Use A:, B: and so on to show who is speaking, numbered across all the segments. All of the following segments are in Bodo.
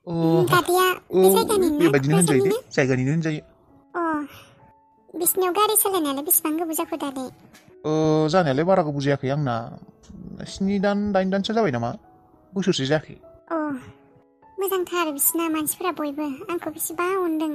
A: अ
B: दादिया
A: औ
B: बे जायगानिनो ना
A: बेबायदिनो होनजायो दे
B: क'क्राझारनिनो?
A: जायगानिनो होनजायो।
B: अ बिसिनियाव गारि सालायनायालाय बेसेबां गोबाव जाखो दादै?
A: जानायालाय बारा गोबाव जायाखै आंना 7 दान 8 दानसो जाबाय नामा बोसोरसे जायाखै।
B: अ मोजांथार बिसिना मानसिफोरा बयबो आंखौ बेसेबा अनदों।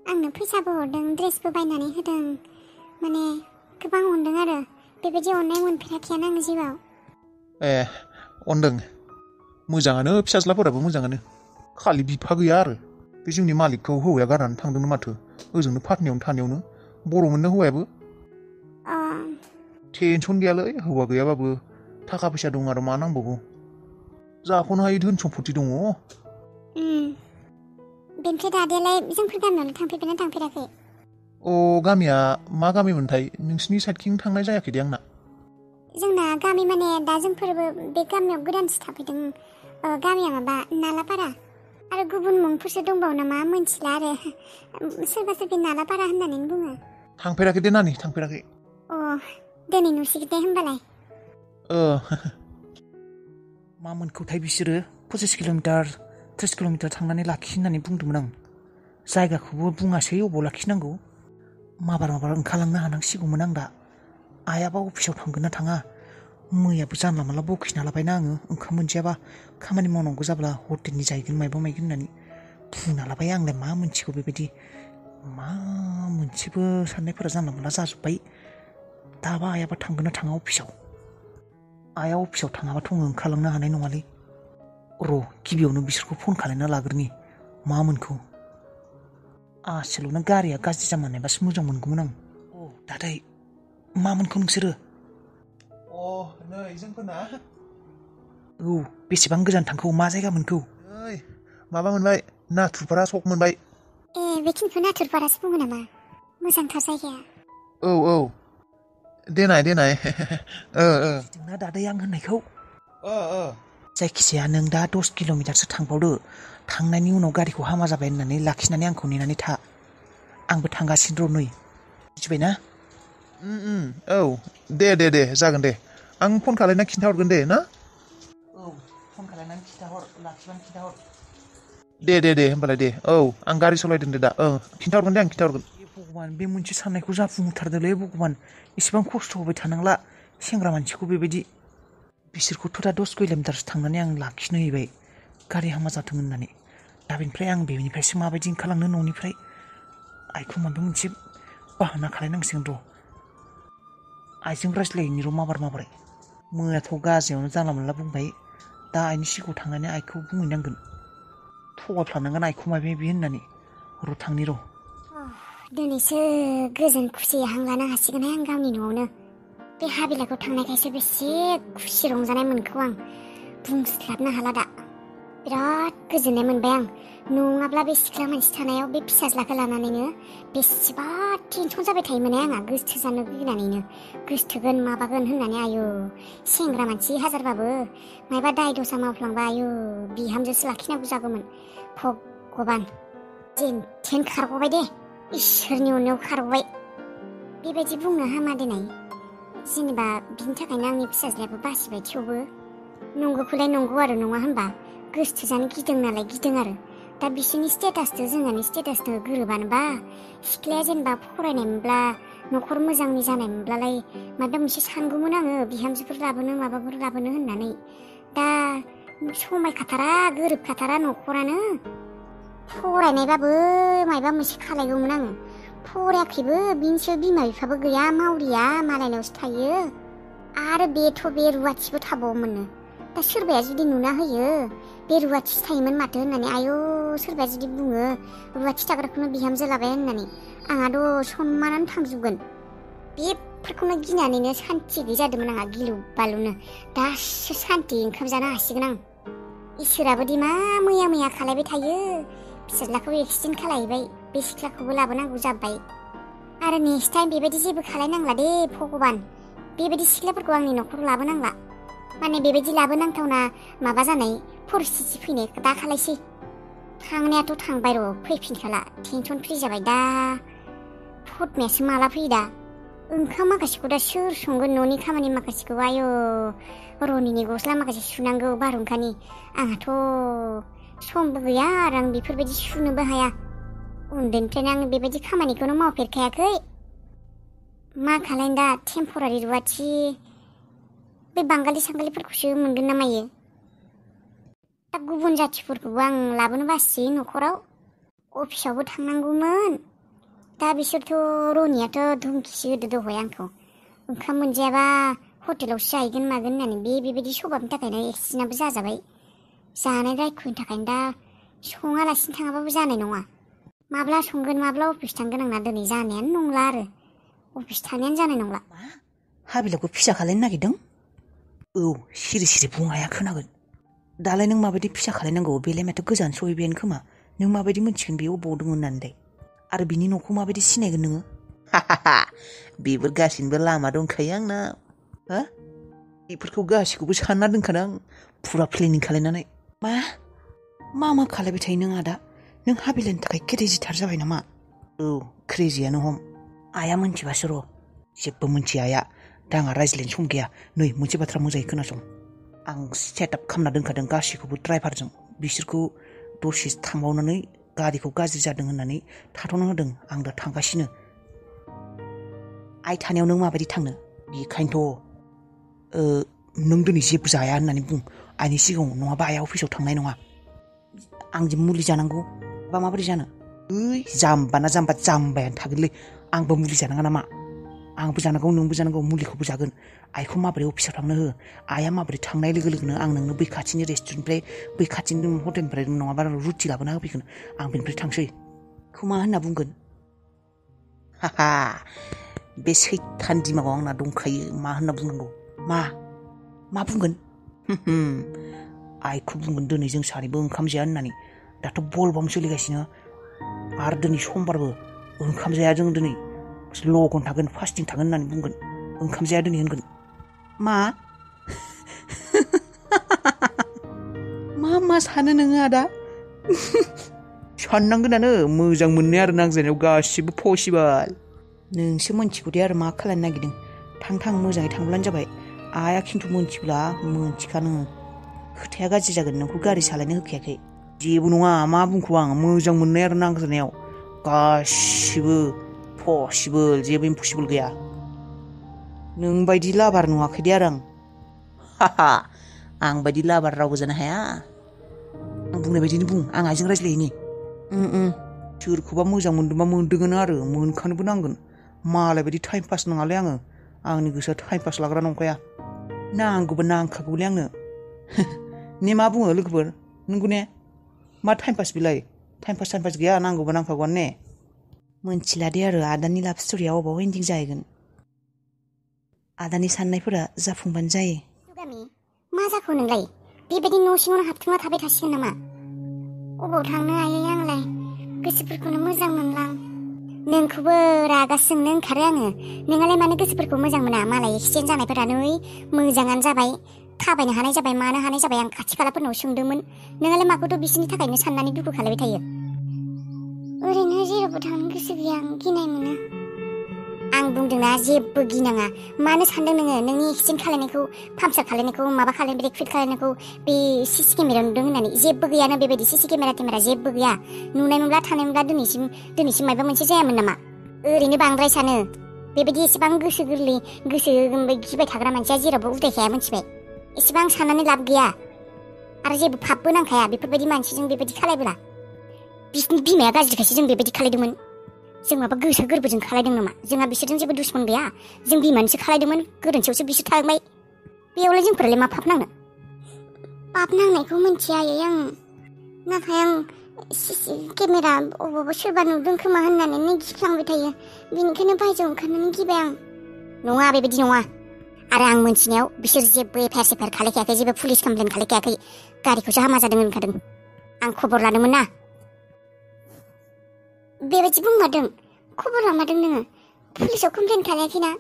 B: आंनो फैसाबो हरदों ड्रेसबो बायनानै होदों माने गोबां अनदों आरो बेबायदि अननाय मोनफेराखैयानो आं जिउआव।
A: ए अनदों मोजाङानो फिसाज्लाफोराबो मोजाङानो खालि बिफा गैया आरो बे जोंनि मालिकखौ हौवाया गारनानै थांदोंनो माथो ओजोंनो पाटनायावनो थानायावनो बर'मोननो हौवायाबो।
B: अ
A: टेनसन गैयालै हौवा गैयाबाबो थाखा फैसा दं आरो मा नांबावगौ जाख'नो हायि धोन सम्फथि दङ।
B: बेनिफ्राय दादायालाय जोंफोर गामियावनो थांफेरबायना थांफेराखै?
A: अ गामिया मा गामिमोनथाय नोंसिनि साइडथिं थांनाय जायाखै दे आंना।
B: जोंना गामि माने दा जोंफोरबो बे गामियाव गोदानसो थाफैदों। गामिया माबा नालापारा आरो गुबुन मुंफोरसो दंबावो नामा मोनथिला आरो सोरबा सोरबि नालापारा होननानै बुङो।
A: थांफेराखै दे नानि थांफेराखै।
B: अ दिनै नुसिगोन दे होमबालाय।
C: मा मोनखौथाय बिसोरो 25 किल'मिटार 30 किल'मिटार थांनानै लाखि होननानै बुंदोंमोन आं। जायगाखौबो बुङासै अबाव लाखिनांगौ। माबार ओंखारलांनो हानांसिगौमोन आं दा। आइयाबा अफिसाव थांगोन ना थाङा? मैयाबो जानला मानला बखिना लाबायना आङो ओंखाम मोनजायाबा खामानि मावनांगौ जाब्ला हटेलनि जाहैगोन मायबा मायगोन होननानै बुंना लाबाय। आंलाय मा मोनथिगौ बेबायदि मा मोनसेबो साननायफोरा जानला मानला जाजोब्बाय। दाबा आइयाबा थांगोन ना थाङा अफिसाव? आइया अफिसाव थाङाबाथ' आङो ओंखारलांनो हानाय नङालै। र' गिबियावनो बिसोरखौ फन खालायना लाग्रोनि मा मोनखौ। आसोलावनो गारिया गाज्रि जामारनायबासो मोजां मोनगौमोन आं। अ दादै मा मोनखौ नोंसोरो?
A: नै जोंफोरना
C: औ बेसेबां गोजान थांखौ मा जायगा मोनखौ?
A: नै माबा मोनबाय नाथुरपारा सक मोनबाय।
B: ए बेखिनिखौ नाथुरपारासो बुङो नामा? मोजांथार जायगाया।
A: औ देनाय
C: बुजिदोंना दादै आं होननायखौ? जायखिजाया नों दा 10 किल'मिटारसो थांबावदो। थांनायनि उनाव गारिखौ हामा जाबाय होननानै लाखिनानै आंखौ नेनानै था। आंबो थांगासिनो र' नै मिथिबायना?
A: औ दे जागोन दे आं फन खालायना खिन्थाहरगोन दे ना?
C: औ फन खालायनानै खिन्थाहर लाखिबानो खिन्थाहर।
A: दे होमबालाय दे औ आं गारि सालायदों दे दा खिन्थाहरगोन दे आं खिन्थाहरगोन।
C: हे भगबान बे मोनसे साननायखौ जाफुंहोथारदोलै भगबान। इसेबां खस्थ' होबाय थानांला सेंग्रा मानसिखौ बेबायदि। बिसोरखौथ' दा 10 किल'मिटारसो थांनानै आं लाखिनो हैबाय गारि हामा जाथों होननानै। दा बेनिफ्राय आं बेनिफ्रायसो माबायदि ओंखारलांनो न'निफ्राय आइखौ माबा मोनसे बाहाना खालायनांसिगोन र'। आइजों रायज्लायनि र' माबारै। मैयाथ' गाज्रियावनो जानला मोनला बुंबाय। दा आइनि सिगाङाव थांनानै आइखौ बुंहैनांगोन। थगायफ्लानांगोन आइखौ माबा माबि होननानै र' थांनि र'।
B: दिनैसो गोजोन खुसि हां लानो हासिगोनहाय आं गावनि न'आवनो। बे हाबिलाखौ थांनायखायसो बेसे खुसि रंजानाय मोनखौ आं बुंस्लाबनो हाला दा। बिराद गोजोननाय मोनबाय आं। नङाब्ला बे सिख्ला मानसि थानायाव बे फिसाज्लाखौ लानानैनो बेसेबा टेनसन जाबाय थायोमोन आंहा गोसथो जानो गिनानैनो। गोसथोगोन माबागोन होननानै आयु सेंग्रा मानसि हाजारबाबो मायबा दाय दसा मावफ्लांबा आयु बिहामजोसो लाखिनांगौ जागौमोन। भगबान जेन थेन खारग'बाय दे इसोरनि अननायाव खारग'बाय। बेबायदि बुंनो हामा देनाय। जेनेबा बिनि थाखायनो आंनि फिसाज्लायाबो बासिबाय थेवबो नंगौखौलाय नंगौ आरो नङा होनबा? गोसथो जानो गिदों नालाय गिदों आरो। दा बिसोरनि स्टेटासजों जोंहानि स्टेटासजों गोरोबानोबा सिख्लाया जेनेबा फरायनायमोनब्ला न'खर मोजांनि जानायमोनब्लालाय माबा मोनसे सानगौमोन आङो बिहामजोफोर लाबोनो माबाफोर लाबोनो होननानै। दा समायखाथारा गोरोबखाथारा न'खरानो। फरायनायबाबो मायबा मोनसे खालायगौमोन आङो। फरायाखैबो बिनिसो बिमा बिफाबो गैया मावरिया मालायनावसो थायो। आरो बेथ' बे रुवाथिबो थाबावोमोननो। दा सोरबाया जुदि नुना होयो बे रुवाथिसो थायोमोन माथो होननानै आयौ सोरबाया जुदि बुङो रुवाथि थाग्राखौनो बिहामजो लाबाय होननानै आंहाथ' सनमानानो थांजोबगोन। बेफोरखौनो गिनानैनो सान्थि गैयै जादोंमोन आंहा गिलु बालुनो। दासो सान्थि ओंखाम जानो हासिगोन आं। इसोराबोदि मा मैया खालायबाय थायो। फिसाज्लाखौ एक्सिडेन्ट खालायबाय बे सिख्लाखौबो लाबोनांगौ जाबाय। आरो नेक्स्ट टाइम बेबायदि जेबो खालायनांला दे भगबान। बेबायदि सिख्लाफोरखौ आंनि न'खराव लाबोनांला। माने बेबायदि लाबोनांथावना माबा जानाय परिस्थिति फैनाय दा खालायसै। थांनायाथ' थांबाय र' फैफिनखाला टेनसन फ्रि जाबाय दा। फटमायासो माला फैयो दा? ओंखाम माखासेखौ दा सोर संगोन न'नि खामानि माखासेखौ आयु रनिनि गस्ला माखासे सुनांगौ बारहुंखानि। आंहाथ' समबो गैया आरो आं बेफोरबायदि सुनोबो हाया उन्दैनिफ्रायनो आं बेबायदि खामानिखौनो मावफेरखायाखै मा खालायनो दा टेम्परारि रुवाथि बे बांगालि सांगालिफोरखौसो मोनगोन ना मायो दा गुबुन जाथिफोरखौबो आं लाबोनो बासि न'खराव अफिसावबो थांनांगौमोन दा बिसोरथ' रनियाथ' धुमखिसो होदो दहाय आंखौ ओंखाम मोनजायाबा हटेलावसो जाहैगोन मागोन होननानै बेबायदि सभाबनि थाखायनो एक्सिडेन्टआबो जाजाबाय जानाय रायख'नि थाखायनो दा सङालासिनो थाङाबाबो जानाय नङा माब्ला संगोन माब्ला अफिस थांगोन आंना दिनै जानायानो नंला आरो अफिस थांनायानो जानाय नंला
C: हाबिलाखौ फिसा खालायनो नागिरदों औ सिरि सिरि बुंनाया खोनागोन दालाय नों माबायदि फिसा खालायनांगौ बेलाय माथो गोजान सहैबायानो खोमा नों माबायदि मोनथिगोन बे अबाव दङ होननानै आरो बिनि न'खौ माबायदि सिनायगोन नोङो बेफोर गासिनोबो लामा दंखायो आंना हा बेफोरखौ गासिखौबो सानना दोनखादों फुरा प्लेनिं खालायनानै मा खालायबाय थायो नों आदा नों हाबिलानि थाखाय क्रेजिथार जाबाय नामा औ क्रेजियानो हम आइया मोनथिबासो र' जेबो मोनथिया आइया दा आंहा रायज्लायनो सम गैया नै मोनसे बाथ्रा मोजाङै खोनासं आं सेटआप खालामना दोनखादों गासैखौबो ड्राइभारजों बिसोरखौ दसे थांबावनानै गारिखौ गाज्रि जादों होननानै थाथ'नो होदों आं दा थांगासिनो आइ थानायाव नों माबायदि थांनो बेखायनोथ' नों दिनै जेबो जाया होननानै बुं आइनि सिगाङाव नङाबा आइया अफिसाव थांनाय नङा आं जे मुलि जानांगौ बा माबोरै जानो जाम्बाना जाम्बा जाम्बायानो थागोनलै आंबो मुलि जानाङा नामा आंबो जानांगौ नोंबो जानांगौ मुलिखौबो जागोन आइखौ माबोरै अफिसाव थांनो हो आइया माबोरै थांनाय लोगो लोगोनो आं नोंनो बै खाथिनि रेस्टुरेन्टनिफ्राय बै खाथिनि हटेलनिफ्राय नङाबा रुटि लाबोना होफैगोन आं बेनिफ्राय थांसै बेखौ मा होनना बुंगोन बे सैथान दिमागाव आंना दंखायो मा होनना बुंनांगौ मा बुंगोन आइखौ बुंगोन दिनै जों सानैबो ओंखाम जाया होननानै दाथ' बलबाम सोलिगासिनो आरो दिनै समबारबो ओंखाम जाया जों दिनै लगन थागोन फास्टिं थागोन होननानै बुंगोन ओंखाम जाया दिनै होनगोन मा सानो नोङो आदा साननांगोनानो मोजां मोननाय आरो नांज्लायनायाव गासिबो पसिबोल नोंसो मोनथिगौ दे आरो मा खालायनो नागिरदों थां मोजाङै थांब्लानो जाबाय आइया खिन्थु मोनथिब्ला मोनथिखा नोङो खोथाया गाज्रि जागोन नोंखौ गारि सालायनो होखायाखै जेबो नङा मा बुंखो आं मोजां मोननाय आरो नांज्लायनायाव गासिबो पसिबोल जेबो इम्पसिबोल गैया नों बायदि लाबार नुवाखै दे आरो आं बायदि लाबार रावबो जानो हाया आं बुंनाय बायदिनो बुं आं आइजों रायज्लायहैनि सोरखौबा मोजां मोनदोंबा मोनदोंआनो आरो मोनखानोबो नांगोन मालाय बायदि टाइम पास नङालै आंनि गोसोआ टाइम पास लाग्रा नंखाया नांगौबा नांखागौलै आंनो ने मा बुङो लोगोफोर नंगौ ने मा टाइम पास बेलाय टाइम पास गैया नांगौबा नांखागौआनो ने मोनथिला दे आरो आदानि लाभ स्ट'रिया अबाव एन्डिं जाहैगोन आदानि साननायफोरा जाफुंबानो जायो
B: गामि मा जाखो नोंलाय बेबायदि न' सिङावनो हाबथुमना थाबाय थासिगोन नामा अबाव थांनो आयै आंलाय गोसोफोरखौनो मोजां मोनलां नोंखौबो रागा जोंनो ओंखारो आङो नोंहालाय मानो गोसोफोरखौ मोजां मोना मालाय एक्सिडेन्ट जानायफोरा नै मोजाङानो जाबाय थाबायनो हानाय जाबाय मानो हानाय जाबाय आं खाथि खालाफोरनाव सोंदोंमोन नोंहालाय माखौथ' बिसोरनि थाखायनो साननानै दुखु खालायबाय थायो ओरैनो जेरावबो थांनो गोसो गैया आं गिनाय मोनो आं बुंदोंना जेबो गिनाङा मानो सानदों नोङो नोंनि एक्सिडेन्ट खालायनायखौ पाम्पचार खालायनायखौ माबा खालायनाय ब्रेक फिट खालायनायखौ बे सिसि केमेरा नुदों होननानै जेबो गैयाना बेबायदि सिसि केमेरा जेबो गैया नुनाय मोनब्ला थानाय मोनब्ला दिनैसिम माबा मोनसे जायामोन नामा ओरैनो बांद्राय सानो बेबायदि एसेबां गोसो गोरलै गोसो गिबाय थाग्रा मानसिया जेरावबो उदायखाया मोनथिबाय एसेबां साननानै लाब गैया आरो जेबो फाबबो नांखाया बेफोरबायदि मानसिजों बेबायदि खालायबोला बिसिनि बिमाया गाज्रिखायसो जों बेबायदि खालायदोंमोन जों माबा गोसो गोरबोजों खालायदों नामा जोंहा बिसोरजों जेबो दुश्मन गैया जों बिमानोसो खालायदोंमोन गोरोन्थियावसो बिसोर थांबाय बेयावलाय जोंफोरालाय मा पाप नांनो पाप नांनायखौ मिन्थिया आं नाथाय आं सिसि केमेरा अबावबा सोरबा नुदों खोमा होननानै गिफ्लांबाय थायो बेनिखायनो बायजोआव ओंखारनानै गिबाय आं नङा बेबायदि नङा आरो आं मोनथिनायाव बिसोर जेबो एफआइआर खालायखायाखै जेबो पुलिस कमप्लेन खालायखायाखै गारिखौसो हामा जादों होनखादों आं खबर लादोंमोन ना बेबायदि बुंमारदों खबर लामारदों नोङो पुलिसाव कमप्लेन खालायाखैना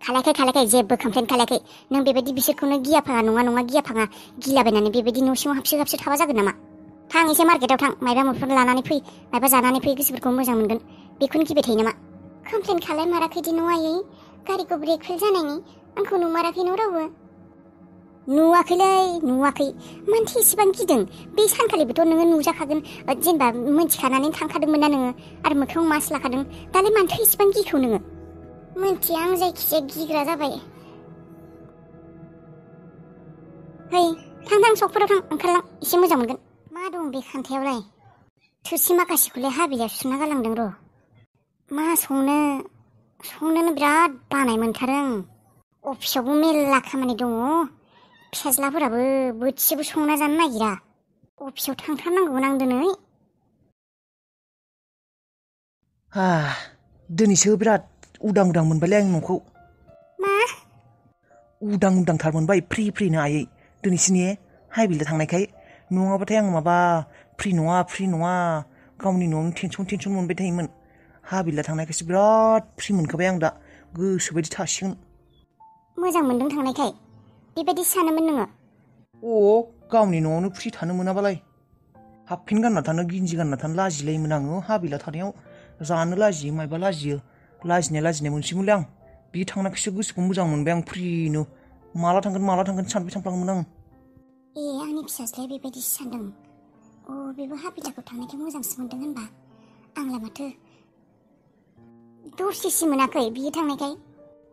B: खालायाखै जेबो कमप्लेन खालायाखै नों बेबायदि बिसोरखौनो गियाफाङा नङा गियाफाङा गिलाबायनानै बेबायदि न' सिङाव हाबसो थाबा जागोन नामा थां एसे मार्केटाव थां मायबा माबाफोर लानानै फै मायबा जानानै फै गोसोफोरखौ मोजां मोनगोन बेखौनो गिबाय थायो नामा कमप्लेन खालायमाराखैदि न'आयै गारिखौ ब्रेक फेल जानायनि आंखौ नुमाराखै न' रावबो नुवाखै मानोथो एसेबां गिदों बे सानखालिबोथ' नोङो नुजाखागोन जेनेबा मोनथिखानानै थांखादोंमोन ना नोङो आरो मोखाङाव मास्क लाखादों दालाय मानोथो एसेबां गिखौ नोङो मोनथिया आं जायखिजाया गिग्रा जाबाय है थां सकफोराव थां ओंखारलां एसे मोजां मोनगोन मा दं बे खान्थायावलाय थोरसि माखासेखौलाय हाबिलायाव सुना गालांदों र' मा संनोनो बिराद बानाय मोनथारो आं अफिसावबो मेरला खामानि दङ फिसाज्लाफोराबो बोथिसेबो संना जानो नागिरा अफिसाव थांथारनांगौमोन आं दिनै
C: दिनैसो बिराद उदां मोनबायलै आं न'खौ
B: मा
C: उदांथार मोनबाय फ्रिनो आयै दिनैसो ने हाइबिला थांनायखाय नङाबाथाय आं माबा फ्रि नङा गावनि न'आवनो टेनसन मोनबाय थायोमोन हाबिला थांनायखायसो बिराद फ्रि मोनखाबाय आं दा गोसोबायदि थासिगोन
B: मोजां मोनदों थांनायखाय बेबायदि सानोमोन नोङो
C: गावनि न'आवनो फ्रि थानो मोनाबालाय हाफ पेन्ट गानना थानो गिन्जि गानना थानो लाजिलायोमोन आङो हाबिला थानायाव जानो लाजियो मायबा लाजिनाय मोनसिगोनलै आं बे थांनायखायसो गोसोखौ मोजां मोनबाय आं फ्रिनो माला थांगोन सानबाय थांफ्लाङोमोन आं
B: आंनि फिसाज्लाया बेबायदिसो सानदों बेबो हाबिलाखौ थांनायखाय मोजांसो मोनदों होनबा आंलाय माथो दरसेसो मोनाखै बियो थांनायखाय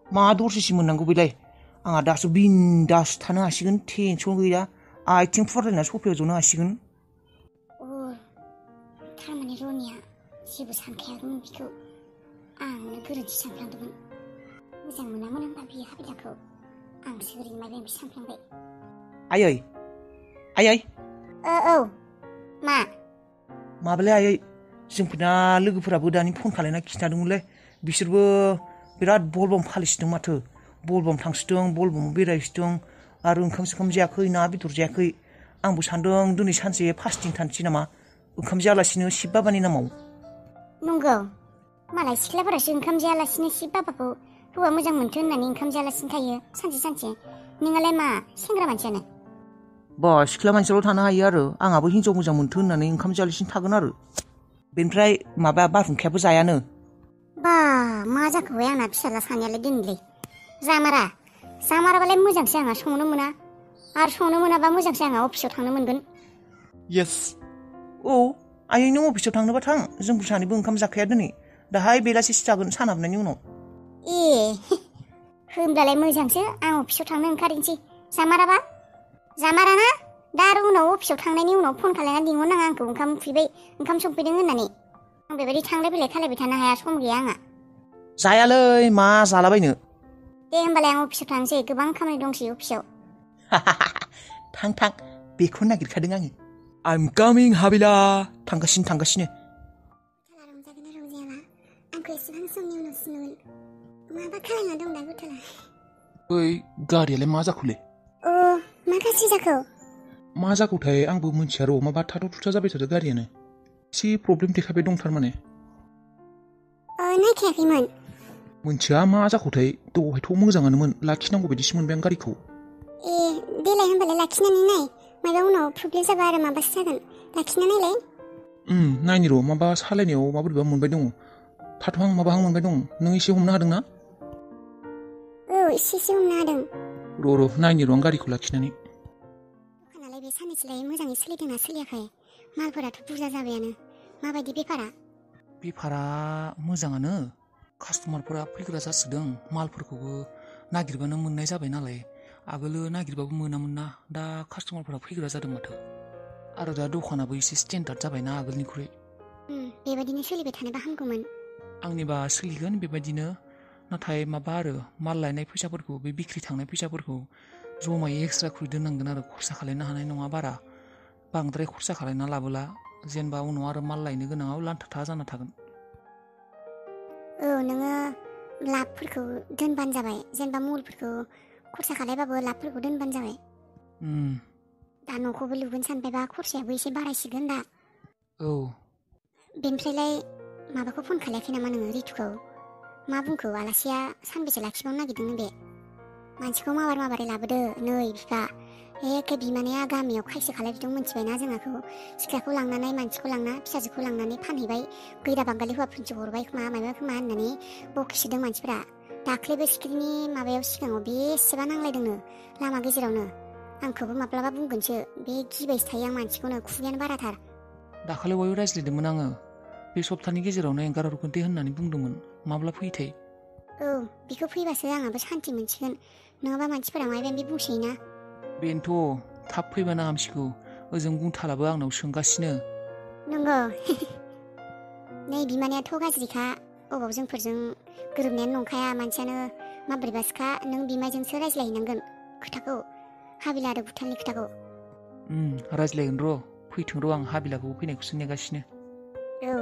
C: मा दरसेसो मोननांगौ बेलाय आंहा दासो बिन्दास थानो हासिगोन टेनसन गैया आथिं फुवारलायना सफायाव जनो हासिगोन
B: थारमाने रनिया जेबो सानखायाखैमोन बिखौ आंनो गोरोन्थि सानफ्लांदोंमोन मोजां मोनामोन होनबा बियो हाबिलाखौ आंसो ओरैनो मायबा मायबि सानफ्लांबाय
C: आयै
B: औ मा
C: माबालै आयै जोंफोरना लोगोफोराबो दानि फन खालायना खिन्थादोंमोनलै बिसोरबो बिराद बलबम फालिसिदों माथो बलबम थांसिदों बलबम बेरायसिदों आरो ओंखाम जायाखै ना बेदर जायाखै आंबो सानदों दिनै सानसे फास्टिं थानोसै नामा ओंखाम जायालासिनो शिब बाबानि नामाव
B: नंगौ मालाय सिख्लाफोरासो ओंखाम जायालासिनो शिब बाबाखौ हौवा मोजां मोनथो होननानै ओंखाम जायालासिनो थायो सानसे नोंहालाय मा सेंग्रा मानसियानो
C: सिख्ला मानसियाल' थानो हायो आरो आंहाबो हिनजाव मोजां मोनथो होननानै ओंखाम जायालासिनो थागोन आरो बेनिफ्राय माबा बारहुंखायाबो जायानो
B: मा जाखोबाय आंना फिसाला सानैयालाय दिनैलाय जामाराबालाय मोजांसो आंहा संनो मोना आरो संनो मोनाबा मोजांसो आंहा अफिसाव थांनो मोनगोन
C: आयै नों अफिसाव थांनोबा थां जोंफोर सानैबो ओंखाम जाखाया दिनै दाहाय बेलासिसो जागोन सान हाबनायनि उनाव
B: होमब्लालाय मोजांसो आं अफिसाव थांनो ओंखारनोसै जामाराना दा आरो उनाव अफिसाव थांनायनि उनाव फन खालायना लिंहरनाङा आंखौ ओंखाम संफैदों होननानै आं बेबायदि थांलाय फैलाय खालायबाय थानो हाया सम गैया आंहा
C: जायालै मा जालाबायनो
B: दे होमबालाय आं अफिसाव थांसै गोबां खामानि दंसै अफिसाव
C: थां बेखौ नागिरखादों आङो I'm coming हाबिला थांगासिनो
B: रंजागोन रंजायाबा आंखौ एसेबां समनि उनावसो नुगोन माबा खालामना दं दा गथ'ला
A: गारियालाय मा जाखोलै
B: मा गाज्रि जाखो
A: मा जाखोथाय आंबो मिथिया र' माबा थाथ' थुथा जाबाय थादों गारियानो एसे प्रब्लेम देखायबाय दं थारमाने
B: नायखायाखैमोन
A: मिथिया मा जाखोथाय दहायथ' मोजाङानोमोन लाखिनांगौ बायदिसो मोनबाय आं गारिखौ
B: देलाय होमबालाय लाखिनानै नाय माबा उनाव प्रब्लेम जाबा आरो माबासो जागोन लाखिना नायलाय
A: नायनि र' माबा सालायनायाव माबोरैबा मोनबाय दङ थाथ'हां माबाहां मोनबाय दं नों एसे हमनो हादों ना
B: एसे हमनो हादों
A: र' नायनि र' आं गारिखौ लाखिनानै
B: दखानालाय बे साननैसोलाय मोजाङै सोलिदोंना सोलियाखै मालफोराथ' बुरजा जाबायानो माबायदि
C: बेफारा मोजाङानो कास्टमारफोरा फैग्रा जासोदों मालफोरखौबो नागिरबानो मोननाय जाबाय नालाय आगोलो नागिरबाबो मोनामोन ना दा कास्टमारफोरा फैग्रा जादों माथो आरो दा दखानाबो एसे स्टेन्डार्ड जाबायना आगोलनिख्रुइ
B: बेबायदिनो सोलिबाय थानोबा हामगौमोन
C: आंनिबा सोलिगोन बेबायदिनो नाथाय माबा आरो माल लायनाय फैसाफोरखौ बे बिक्रि थांनाय फैसाफोरखौ जमायै एक्सट्रा दोननांगोन आरो खरसा खालायनो हानाय नङा बारा बांद्राय खरसा खालायना लाबोला जेनेबा उनाव आरो माल लायनो गोनाङाव लान्थाथा जाना थागोन
B: नोङो लाबफोरखौ दोनबानो जाबाय जेनेबा मुलफोरखौ खरसा खालायबाबो लाबफोरखौ दोनबानो जाबाय दा न'खौबो लुगोन सानबायबा खरसायाबो एसे बारायसिगोन दा बेनिफ्रायलाय माबाखौ फन खालायाखै नामा नोङो रितुखौ मा बुंखो आलासिया सानबेसे लाखिबावनो नागिरदों बे मानसिखौ माबारै लाबोदो नै बिफा एखे बिमानैया गामियाव खायसे खालायफिदों मिथिबायना जोंहाखौ सिख्लाखौ लांनानै मानसिखौ लांना फिसाजोखौ लांनानै फानहैबाय गैरा बांगालि हौवाफोरसो हरबाय खोमा माबा खोमा होननानै बखिसोदों मानसिफोरा दाख्लैबो सिख्लानि माबायाव सिगाङाव बेसेबा नांलायदोंनो लामा गेजेरावनो आंखौबो माब्लाबा बुंगोनसो बे गिबायसो थायो आं मानसिखौनो खुगायानो बाराथार।
C: दाखालि बयबो रायज्लायदोंमोन आङो बे सप्तानि गेजेरावनो एंगारहरगोन दे होननानै बुंदोंमोन माब्ला फैथाय।
B: औ बेखौ फैबासो आंहाबो सान्ति मोनसिगोन नङाबा मानसिफोरा माबा माबि बुंसैना।
C: बेनोथ' थाब फैबानो हामसिगौ ओजों गुंथालाबो आंनाव सोंगासिनो।
B: नंगौ नै बिमानैयाथ' गाज्रिखा अबाव जोंफोरजों गोरोबनायानो नंखाया मानसियानो माबोरैबासोखा नों बिमायजोंसो रायज्लायहैनांगोन खोथाखौ हाबिला आरो भुटाननि खोथाखौ।
C: रायज्लायगोन र' फैथों र' आं हाबिलाखौ फैनायखौसो नेगासिनो।
B: औ